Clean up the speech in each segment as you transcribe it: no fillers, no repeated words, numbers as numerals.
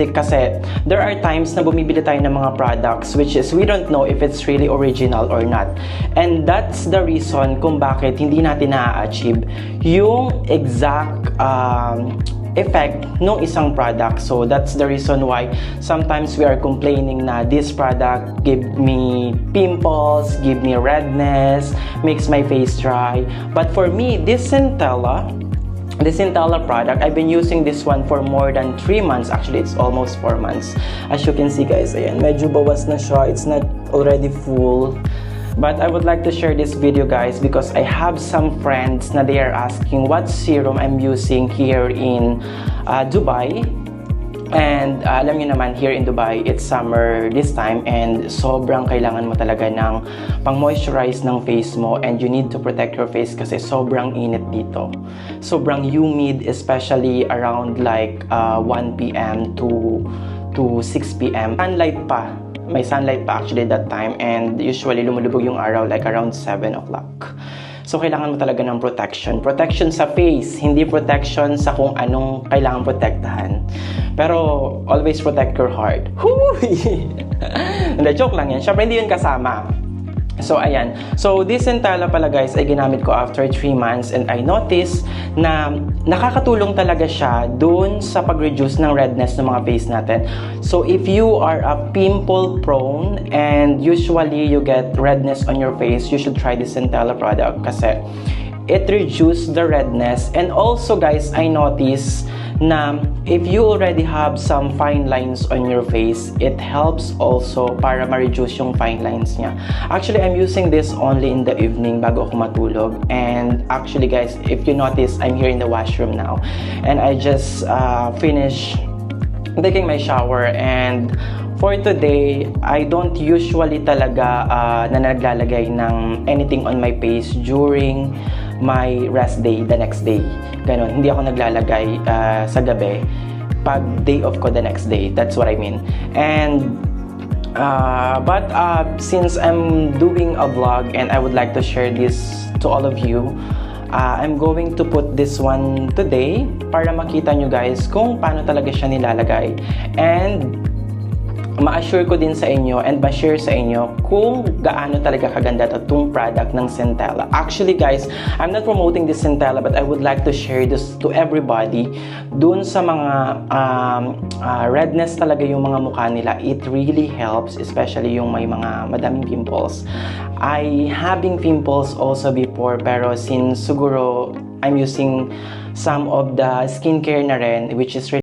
Kasi there are times na bumibili tayo ng mga products which is we don't know if it's really original or not. And that's the reason kung bakit hindi natin na-achieve yung exact effect ng isang product. So that's the reason why sometimes we are complaining na this product give me pimples, give me redness, makes my face dry. But for me, this Centella product, I've been using this one for more than 3 months. Actually, it's almost 4 months. As you can see guys, ayan, medyo bawas na siya. It's not already full. But I would like to share this video guys because I have some friends na they are asking what serum I'm using here in Dubai. And alam niyo naman, here in Dubai, it's summer this time and sobrang kailangan mo talaga ng pang-moisturize ng face mo and you need to protect your face kasi sobrang init dito. Sobrang humid, especially around like 1 p.m. to 6 p.m. Sunlight pa. May sunlight pa actually that time and usually lumulubog yung araw like around 7 o'clock. So, kailangan mo talaga ng protection. Protection sa face, hindi protection sa kung anong kailangan protektahan. Pero, always protect your heart. Hindi, joke lang yan. Siyempre, hindi yun kasama. So, ayan. So, this Centella pala guys ay ginamit ko after 3 months and I noticed na nakakatulong talaga siya dun sa pag-reduce ng redness ng mga face natin. So, if you are a pimple prone and usually you get redness on your face, you should try this Centella product kasi it reduces the redness. And also guys, I noticed na if you already have some fine lines on your face, it helps also para ma-reduce yung fine lines niya. Actually, I'm using this only in the evening bago ako matulog. And actually guys, if you notice, I'm here in the washroom now. And I just finished taking my shower and for today, I don't usually talaga na naglalagay ng anything on my face during my rest day, the next day. Ganon, hindi ako naglalagay sa gabi pag day off ko the next day. That's what I mean. And but since I'm doing a vlog and I would like to share this to all of you, I'm going to put this one today para makita nyo guys kung paano talaga siya nilalagay. And ma-assure ko din sa inyo and ma-share sa inyo kung gaano talaga kaganda itong product ng Centella. Actually guys, I'm not promoting this Centella but I would like to share this to everybody. Dun sa mga redness talaga yung mga mukha nila, it really helps, especially yung may mga madaming pimples. I having pimples also before pero since siguro I'm using some of the skincare na rin which is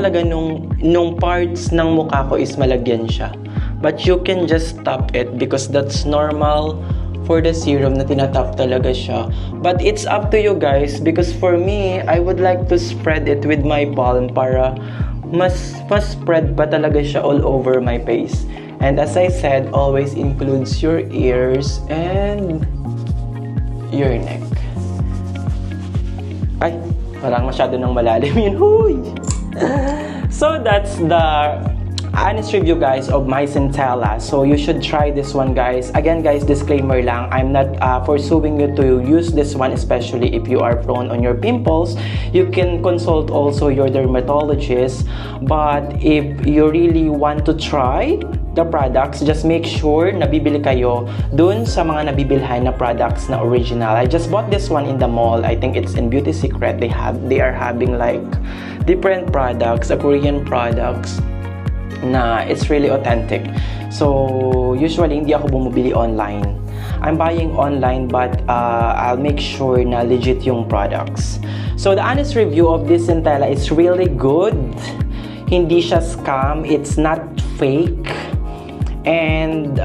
talaga nung parts ng mukha ko is malagyan siya. But you can just tap it because that's normal for the serum na tinatap talaga siya. But it's up to you guys because for me, I would like to spread it with my palm para mas spread pa talaga siya all over my face. And as I said, always includes your ears and your neck. Ay, parang masyado nang malalim yun. Huy! So that's the honest review guys of my Centella. So you should try this one guys. Again guys, disclaimer lang, I'm not forcing you to use this one, especially if you are prone on your pimples. You can consult also your dermatologist, but if you really want to try the products, just make sure na bibili kayo dun sa mga nabibilhan na products na original. I just bought this one in the mall. I think it's in Beauty Secret. They are having like different products, Korean products na it's really authentic. So usually hindi ako bumibili online. I'm buying online, but I'll make sure na legit yung products. So the honest review of this Centella is really good. Hindi siya scam. It's not fake. And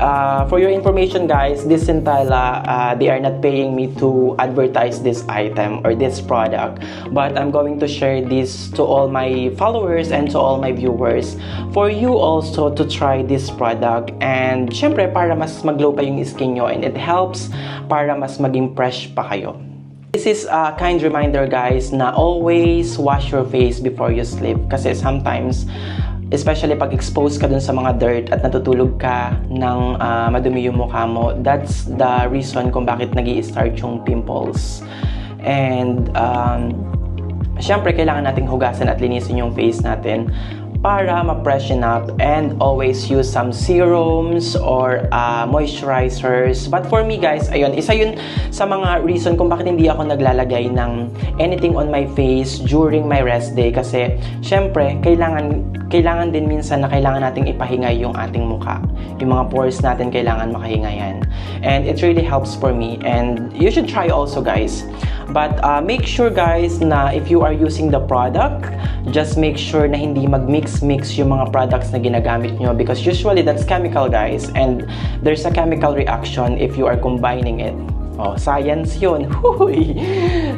for your information guys, this Centella, they are not paying me to advertise this item or this product, but I'm going to share this to all my followers and to all my viewers for you also to try this product. And syempre para mas mag-glow pa yung skin nyo, and it helps para mas maging fresh pa kayo. This is a kind reminder guys na always wash your face before you sleep, kasi sometimes especially pag exposed ka dun sa mga dirt at natutulog ka ng madumi yung mukha mo, that's the reason kung bakit nag-i-start yung pimples. And syempre kailangan nating hugasan at linisin yung face natin para ma-freshen up, and always use some serums or moisturizers. But for me guys, ayun, isa yun sa mga reason kung bakit hindi ako naglalagay ng anything on my face during my rest day, kasi syempre kailangan din minsan na kailangan nating ipahinga yung ating mukha. Yung mga pores natin kailangan makahinga yan. And it really helps for me, and you should try also guys. But make sure guys na if you are using the product, just make sure na hindi mag-mix yung mga products na ginagamit nyo, because usually that's chemical guys, and there's a chemical reaction if you are combining it. Oh, science yun.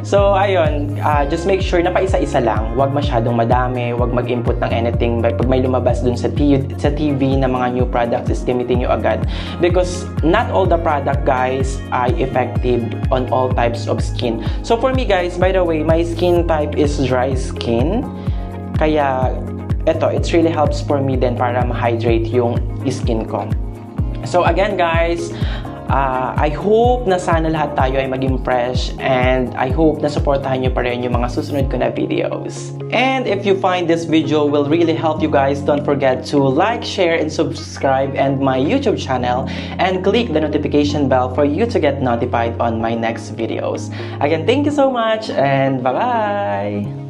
So, ayun, just make sure na paisa-isa lang. Huwag masyadong madami, huwag mag-input ng anything. Pag may lumabas dun sa TV na mga new products, is gamitin nyo agad. Because not all the product, guys, are effective on all types of skin. So, for me, guys, by the way, my skin type is dry skin. Kaya, it really helps for me then para ma-hydrate yung skin ko. So, again, guys, I hope na sana lahat tayo ay maging fresh, and I hope na supportahan nyo pa rin yung mga susunod ko na videos. And if you find this video will really help you guys, don't forget to like, share, and subscribe and my YouTube channel, and click the notification bell for you to get notified on my next videos. Again, thank you so much, and bye-bye!